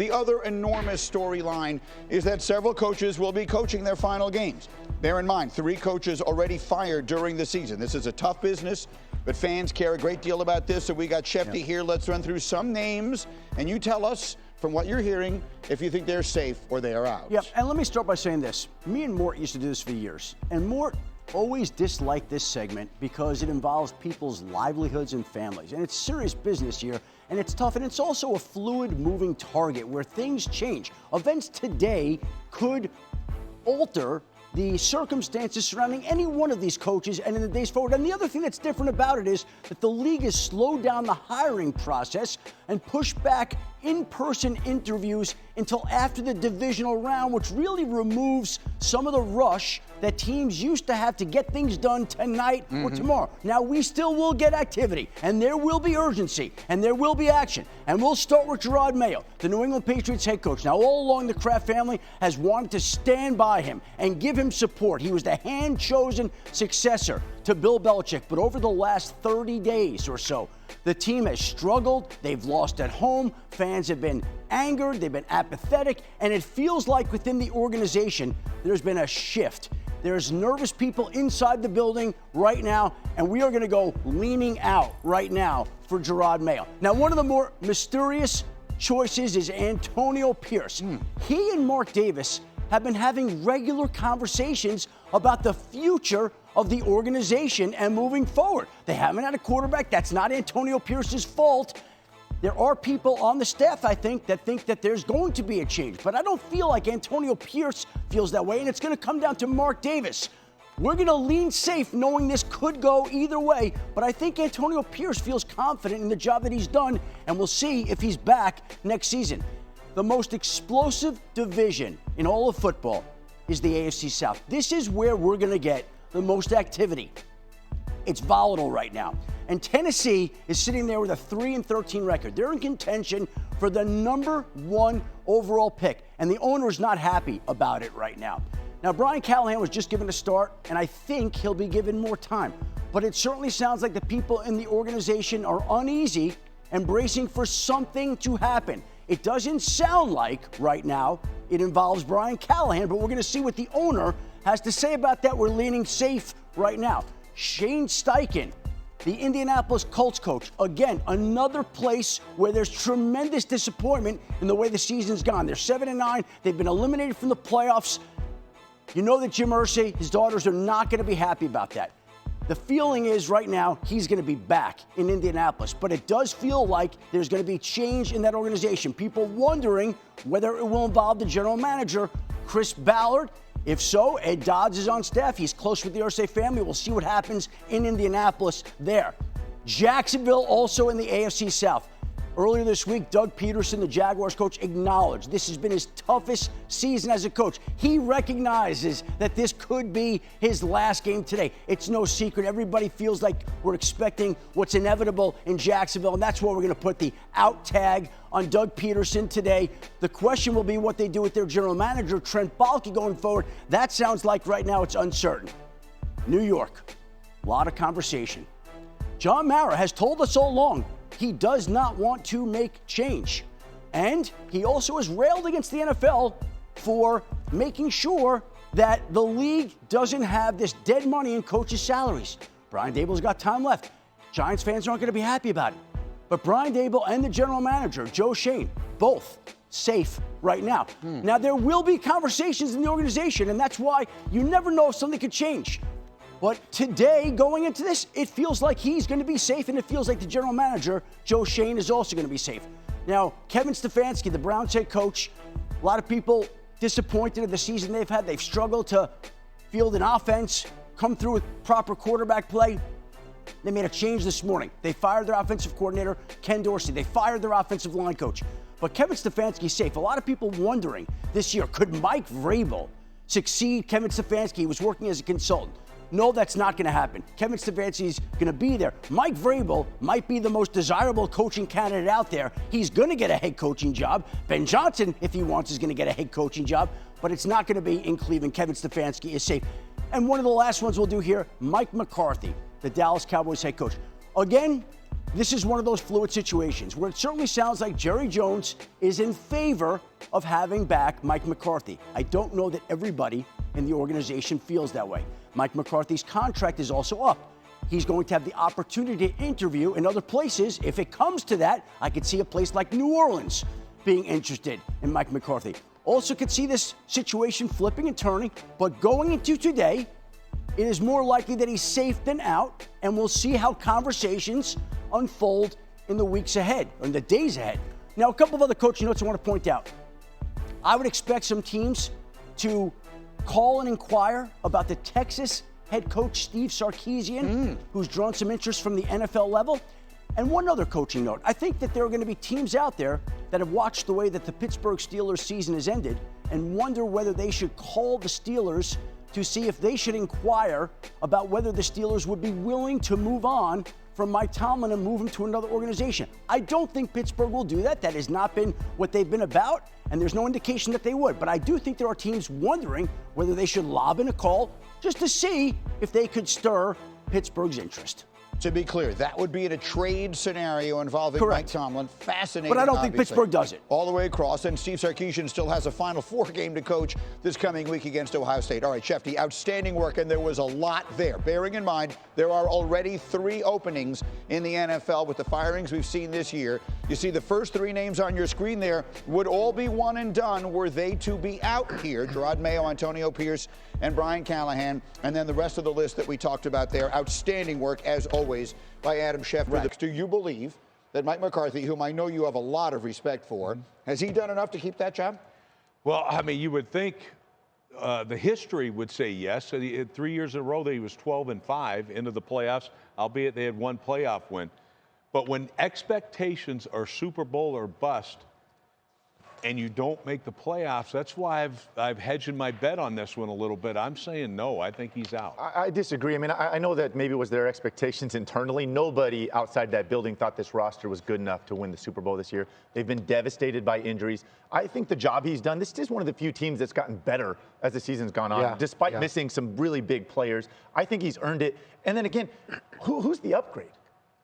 The other enormous storyline is that several coaches will be coaching their final games. Bear in mind, 3 coaches already fired during the season. This is a tough business, but fans care a great deal about this. So we got Schefter here. Let's run through some names, and you tell us, from what you're hearing, if you think they're safe or they are out. Yeah, and let me start by saying this. Me and Mort used to do this for years, and Mort always disliked this segment because it involves people's livelihoods and families. And it's serious business here, and it's tough, and it's also a fluid, moving target where things change. Events today could alter the circumstances surrounding any one of these coaches and in the days forward. And the other thing that's different about it is that the league has slowed down the hiring process and pushed back in-person interviews until after the divisional round, which really removes some of the rush that teams used to have to get things done tonight or tomorrow. Now, we still will get activity, and there will be urgency, and there will be action. And we'll start with Jerod Mayo, the New England Patriots head coach. Now, all along, the Kraft family has wanted to stand by him and give him support. He was the hand-chosen successor to Bill Belichick. But over the last 30 days or so, the team has struggled. They've lost at home. Fans have been angered. They've been apathetic. And it feels like within the organization, there's been a shift. There's nervous people inside the building right now, and we are going to go leaning out right now for Jerod Mayo. Now, one of the more mysterious choices is Antonio Pierce. He and Mark Davis have been having regular conversations about the future of the organization and moving forward. They haven't had a quarterback. That's not Antonio Pierce's fault. There are people on the staff, I think that there's going to be a change. But I don't feel like Antonio Pierce feels that way, and it's going to come down to Mark Davis. We're going to lean safe knowing this could go either way, but I think Antonio Pierce feels confident in the job that he's done, and we'll see if he's back next season. The most explosive division in all of football is the AFC South. This is where we're going to get the most activity. It's volatile right now. And Tennessee is sitting there with a 3-13 record. They're in contention for the #1 overall pick, and the owner is not happy about it right now. Now, Brian Callahan was just given a start, and I think he'll be given more time. But it certainly sounds like the people in the organization are uneasy and bracing for something to happen. It doesn't sound like, right now, it involves Brian Callahan, but we're going to see what the owner has to say about that. We're leaning safe right now. Shane Steichen, the Indianapolis Colts coach, again, another place where there's tremendous disappointment in the way the season's gone. They're 7-9. They've been eliminated from the playoffs. You know that Jim Irsay, his daughters are not going to be happy about that. The feeling is right now he's going to be back in Indianapolis, but it does feel like there's going to be change in that organization. People wondering whether it will involve the general manager, Chris Ballard. If so, Ed Dodds is on staff. He's close with the Irsay family. We'll see what happens in Indianapolis there. Jacksonville also in the AFC South. Earlier this week, Doug Peterson, the Jaguars coach, acknowledged this has been his toughest season as a coach. He recognizes that this could be his last game today. It's no secret. Everybody feels like we're expecting what's inevitable in Jacksonville, and that's why we're going to put the out tag on Doug Peterson today. The question will be what they do with their general manager, Trent Baalke, going forward. That sounds like right now it's uncertain. New York, a lot of conversation. John Mara has told us all along he does not want to make change. And he also has railed against the NFL for making sure that the league doesn't have this dead money in coaches' salaries. Brian Daboll's got time left. Giants fans aren't going to be happy about it. But Brian Daboll and the general manager, Joe Schoen, both safe right now. Now, there will be conversations in the organization, and that's why you never know if something could change. But today, going into this, it feels like he's going to be safe, and it feels like the general manager, Joe Schoen, is also going to be safe. Now, Kevin Stefanski, the Browns head coach, a lot of people disappointed in the season they've had. They've struggled to field an offense, come through with proper quarterback play. They made a change this morning. They fired their offensive coordinator, Ken Dorsey. They fired their offensive line coach. But Kevin Stefanski's safe. A lot of people wondering this year, could Mike Vrabel succeed Kevin Stefanski? He was working as a consultant. No, that's not going to happen. Kevin Stefanski's going to be there. Mike Vrabel might be the most desirable coaching candidate out there. He's going to get a head coaching job. Ben Johnson, if he wants, is going to get a head coaching job. But it's not going to be in Cleveland. Kevin Stefanski is safe. And one of the last ones we'll do here, Mike McCarthy, the Dallas Cowboys head coach. Again, this is one of those fluid situations where it certainly sounds like Jerry Jones is in favor of having back Mike McCarthy. I don't know that everybody in the organization feels that way. Mike McCarthy's contract is also up. He's going to have the opportunity to interview in other places. If it comes to that, I could see a place like New Orleans being interested in Mike McCarthy. Also could see this situation flipping and turning, but going into today, it is more likely that he's safe than out, and we'll see how conversations unfold in the weeks ahead, or in the days ahead. Now, a couple of other coaching notes I want to point out. I would expect some teams to call and inquire about the Texas head coach Steve Sarkisian, who's drawn some interest from the NFL level. And one other coaching note. I think that there are going to be teams out there that have watched the way that the Pittsburgh Steelers season has ended and wonder whether they should call the Steelers to see if they should inquire about whether the Steelers would be willing to move on from Mike Tomlin and move him to another organization. I don't think Pittsburgh will do that. That has not been what they've been about, and there's no indication that they would. But I do think there are teams wondering whether they should lob in a call just to see if they could stir Pittsburgh's interest. To be clear, that would be in a trade scenario involving Mike Tomlin. Fascinating. But I don't think Pittsburgh does it. All the way across. And Steve Sarkisian still has a Final Four game to coach this coming week against Ohio State. All right, Schefter, outstanding work, and there was a lot there. Bearing in mind, there are already 3 openings in the NFL with the firings we've seen this year. You see the first 3 names on your screen there would all be one and done were they to be out here. Gerard Mayo, Antonio Pierce, and Brian Callahan. And then the rest of the list that we talked about there. Outstanding work, as always, by Adam Schefter. Right. Do you believe that Mike McCarthy, whom I know you have a lot of respect for, has he done enough to keep that job? Well, I mean, you would think the history would say yes. 3 years in a row that he was 12-5 into the playoffs, albeit they had 1 playoff win. But when expectations are Super Bowl or bust, and you don't make the playoffs, that's why I've hedged my bet on this one a little bit. I'm saying no. I think he's out. I disagree. I mean, I know that maybe it was their expectations internally. Nobody outside that building thought this roster was good enough to win the Super Bowl this year. They've been devastated by injuries. I think the job he's done, this is one of the few teams that's gotten better as the season's gone on, despite missing some really big players. I think he's earned it. And then again, who's the upgrade?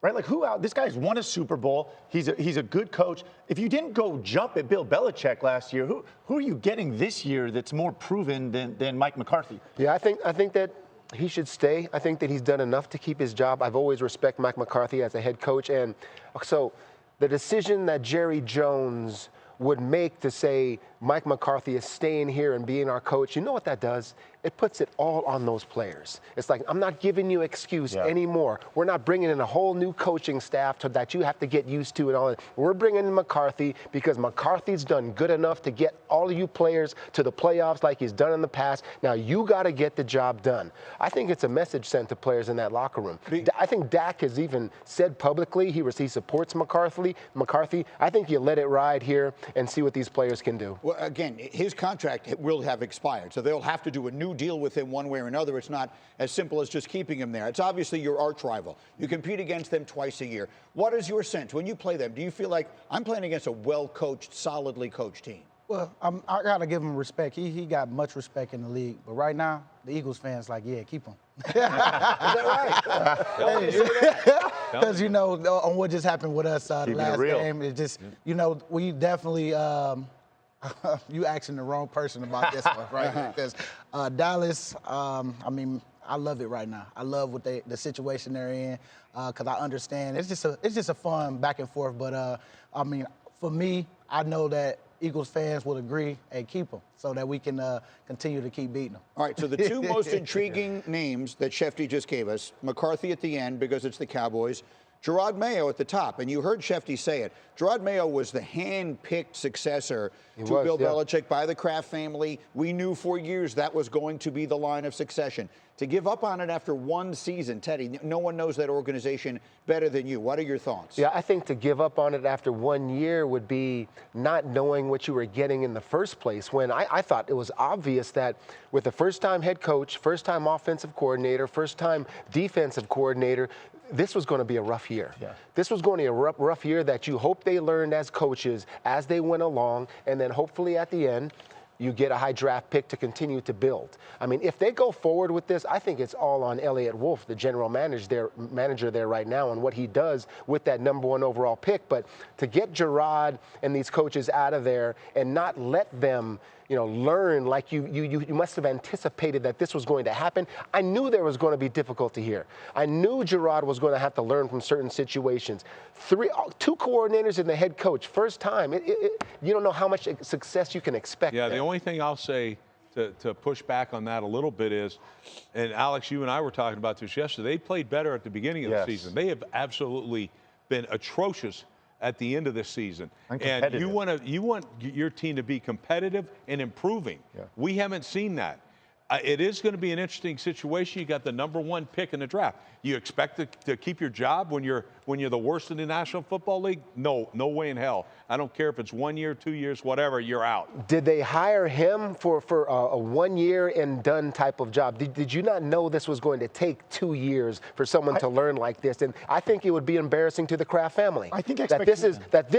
Right, like this guy's won a Super Bowl. He's a good coach. If you didn't go jump at Bill Belichick last year, who are you getting this year that's more proven than Mike McCarthy? Yeah, I think that he should stay. I think that he's done enough to keep his job. I've always respected Mike McCarthy as a head coach, and so the decision that Jerry Jones would make to say Mike McCarthy is staying here and being our coach, you know what that does? It puts it all on those players. It's like, I'm not giving you excuse anymore. We're not bringing in a whole new coaching staff that you have to get used to and all that. We're bringing in McCarthy because McCarthy's done good enough to get all of you players to the playoffs like he's done in the past. Now you got to get the job done. I think it's a message sent to players in that locker room. I think Dak has even said publicly he supports McCarthy. I think you let it ride here and see what these players can do. Well, again, his contract will have expired, so they'll have to do a new deal with him one way or another. It's not as simple as just keeping him there. It's obviously your arch rival. You compete against them twice a year. What is your sense when you play them? Do you feel like I'm playing against a well-coached, solidly coached team? Well, I got to give him respect. He got much respect in the league. But right now, the Eagles fans like, yeah, keep him. Is that right? Because, you know, on what just happened with us the last game, it just, you know, we definitely you asking the wrong person about this one, right? Because Dallas, I mean, I love it right now. I love what the situation they're in because I understand. It's just a fun back and forth. But, I mean, for me, I know that Eagles fans would agree and keep them so that we can continue to keep beating them. All right, so the 2 most intriguing names that Schefter just gave us, McCarthy at the end because it's the Cowboys, Gerard Mayo at the top. And you heard Schefter say it. Gerard Mayo was the hand-picked successor to Bill Belichick by the Kraft family. We knew for years that was going to be the line of succession. To give up on it after 1 season, Tedy, no one knows that organization better than you. What are your thoughts? Yeah, I think to give up on it after 1 year would be not knowing what you were getting in the first place. When I thought it was obvious that with a first-time head coach, first-time offensive coordinator, first-time defensive coordinator, this was going to be a rough year. This was going to be a rough year that you hope they learned as coaches as they went along, and then hopefully at the end, you get a high draft pick to continue to build. I mean, if they go forward with this, I think it's all on Elliott Wolf, the general manager there right now, and what he does with that #1 overall pick. But to get Gerard and these coaches out of there and not let them, learn like you must have anticipated that this was going to happen. I knew there was going to be difficulty here. I knew Gerard was going to have to learn from certain situations. 2 coordinators and the head coach, first time. You don't know how much success you can expect. Yeah, there. the only thing I'll say to push back on that a little bit is, and Alex, you and I were talking about this yesterday, they played better at the beginning of the season. They have absolutely been atrocious at the end of the season. And you want your team to be competitive and improving. Yeah. We haven't seen that. It is going to be an interesting situation. You got the #1 pick in the draft. You expect to keep your job when you're the worst in the National Football League? No way in hell. I don't care if it's 1 year, 2 years, whatever. You're out. Did they hire him for a 1 year and done type of job? Did you not know this was going to take 2 years for someone to learn like this? And I think it would be embarrassing to the Kraft family. I think that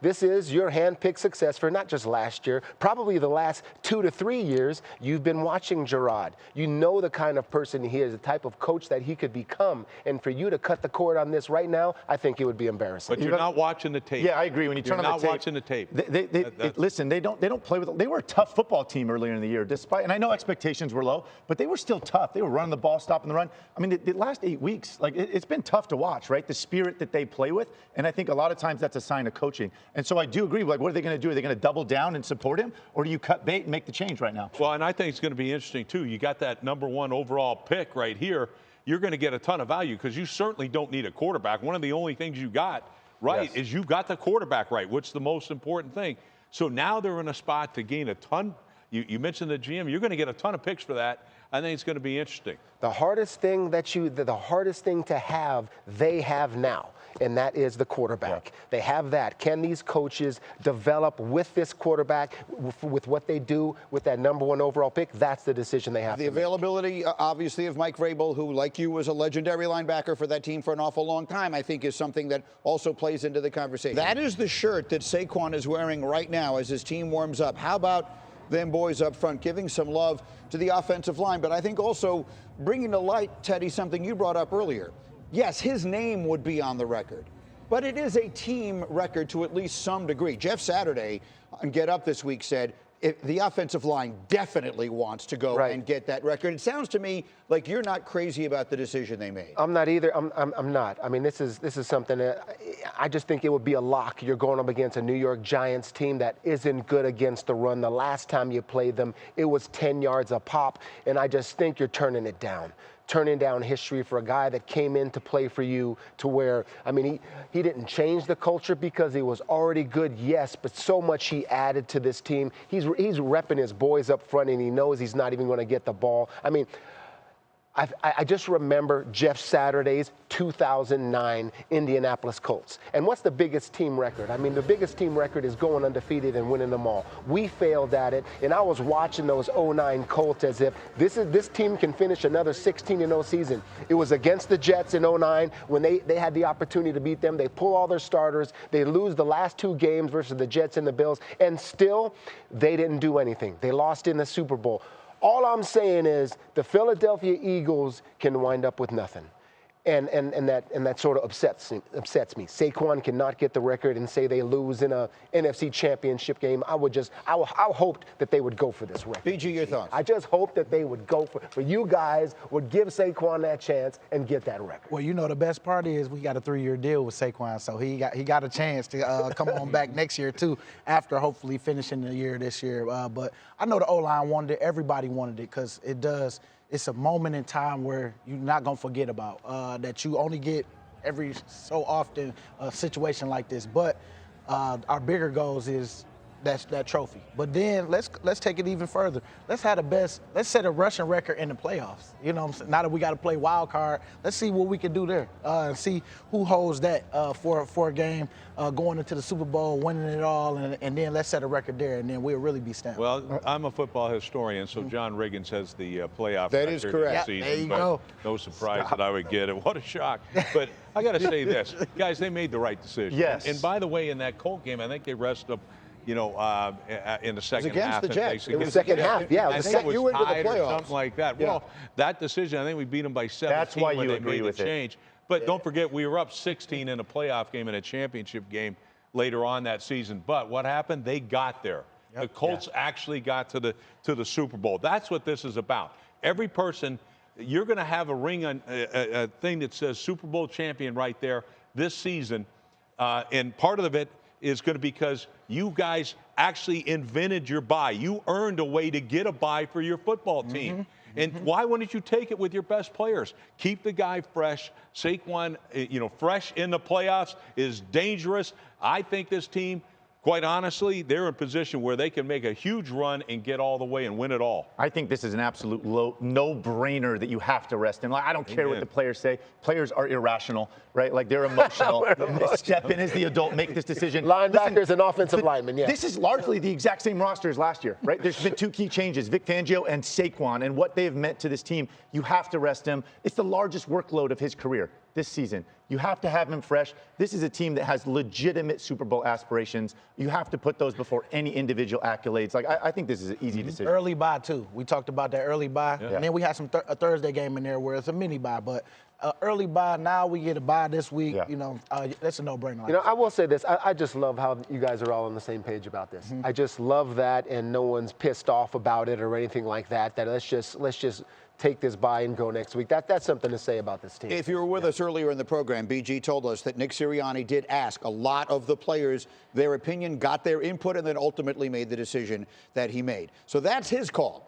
this is your hand-picked success for not just last year, probably the last 2 to 3 years. You've been watching Gerard. You know the kind of person he is, the type of coach that he could become. And for you to cut the cord on this right now, I think it would be embarrassing. But you're not watching the tape. Yeah, I agree. When you turn on the tape, you're not watching the tape. Listen, they don't play with. They were a tough football team earlier in the year, and I know expectations were low, but they were still tough. They were running the ball, stopping the run. I mean, the last 8 weeks, it's been tough to watch, right? The spirit that they play with, and I think a lot of times that's a sign of coaching. And so I do agree. What are they going to do? Are they going to double down and support him, or do you cut bait and make the change right now? Well, and I think it's going to be interesting too. You got that #1 overall pick right here. You're going to get a ton of value because you certainly don't need a quarterback. One of the only things you got right is you got the quarterback right, which is the most important thing. So now they're in a spot to gain a ton. You mentioned the GM. You're going to get a ton of picks for that. I think it's going to be interesting. The hardest thing the hardest thing to have, they have now, and that is the quarterback. Yeah. They have that. Can these coaches develop with this quarterback, with what they do with that #1 overall pick? That's the decision they have to make. The availability, obviously, of Mike Vrabel, who, like you, was a legendary linebacker for that team for an awful long time, I think is something that also plays into the conversation. That is the shirt that Saquon is wearing right now as his team warms up. How about them boys up front giving some love to the offensive line, but I think also bringing to light, Tedy, something you brought up earlier. Yes, his name would be on the record, but it is a team record to at least some degree. Jeff Saturday on Get Up this week said the offensive line definitely wants to go and get that record. It sounds to me like you're not crazy about the decision they made. I'm not either. I'm not. I mean, this is something that I just think it would be a lock. You're going up against a New York Giants team that isn't good against the run. The last time you played them, it was 10 yards a pop, and I just think you're turning it down. Turning down history for a guy that came in to play for you to where, I mean, he didn't change the culture because he was already good, yes, but so much he added to this team. He's repping his boys up front, and he knows he's not even going to get the ball. I mean, I just remember Jeff Saturday's 2009 Indianapolis Colts. And what's the biggest team record? I mean, the biggest team record is going undefeated and winning them all. We failed at it, and I was watching those 09 Colts as if this team can finish another 16-0 season. It was against the Jets in 09 when they had the opportunity to beat them. They pull all their starters. They lose the last 2 games versus the Jets and the Bills, and still they didn't do anything. They lost in the Super Bowl. All I'm saying is the Philadelphia Eagles can wind up with nothing. And that sort of upsets me. Saquon cannot get the record and say they lose in a NFC Championship game. I hoped that they would go for this record. BG, your thoughts? I just hope that they would go for you guys would give Saquon that chance and get that record. Well, you know, the best part is we got a 3-year deal with Saquon, so he got a chance to come on back next year too, after hopefully finishing the year this year. But I know the O-line wanted it. Everybody wanted it because it does. It's a moment in time where you're not going to forget about, that you only get every so often a situation like this. But our bigger goals is that trophy. But then let's take it even further. Let's set a rushing record in the playoffs. You know what I'm saying? Now that we got to play wild card, let's see what we can do there. And see who holds that for a game going into the Super Bowl, winning it all, and then let's set a record there, and then we'll really be stamped. Well, I'm a football historian, so John Riggins has the playoff that record is correct. this season. There you go. No surprise that I would get it. What a shock. But I got to say this. Guys, they made the right decision. Yes. And by the way, in that Colt game, I think they rested up you know, in the second against half. the Jets. It was second half, yeah. I think it was you into the tied or playoffs. something like that. Yeah. Well, that decision, I think we beat them by 17 That's why when you they agree made with the it. change. But don't forget, we were up 16 in a playoff game and a championship game later on that season. But what happened? They got there. The Colts actually got to the Super Bowl. That's what this is about. Every person, you're going to have a ring on a thing that says Super Bowl champion right there this season, and part of it is going to be because you guys actually invented your bye. You earned a way to get a bye for your football team. And why wouldn't you take it with your best players? Keep the guy fresh. Saquon, you know, fresh in the playoffs is dangerous. I think this team, quite honestly, they're in a position where they can make a huge run and get all the way and win it all. I think this is an absolute no-brainer that you have to rest him. Like, I don't care what the players say. Players are irrational, right? Like, they're emotional. Step in as the adult, make this decision. Linebackers and offensive linemen, yeah. This is largely the exact same roster as last year, right? There's been two key changes, Vic Fangio and Saquon, and what they've meant to this team. You have to rest him. It's the largest workload of his career this season. You have to have him fresh. This is a team that has legitimate Super Bowl aspirations. You have to put those before any individual accolades. Like, I think this is an easy decision. Early bye, too. We talked about that early bye. And then we had a Thursday game in there where it's a mini bye. But early bye, now we get a bye this week. Yeah. You know, that's a no-brainer. You know, I will say this. I just love how you guys are all on the same page about this. I just love that, and no one's pissed off about it or anything like that. That let's just take this bye and go next week. That's something to say about this team. If you were with us earlier in the program, BG told us that Nick Sirianni did ask a lot of the players their opinion, got their input, and then ultimately made the decision that he made. So that's his call.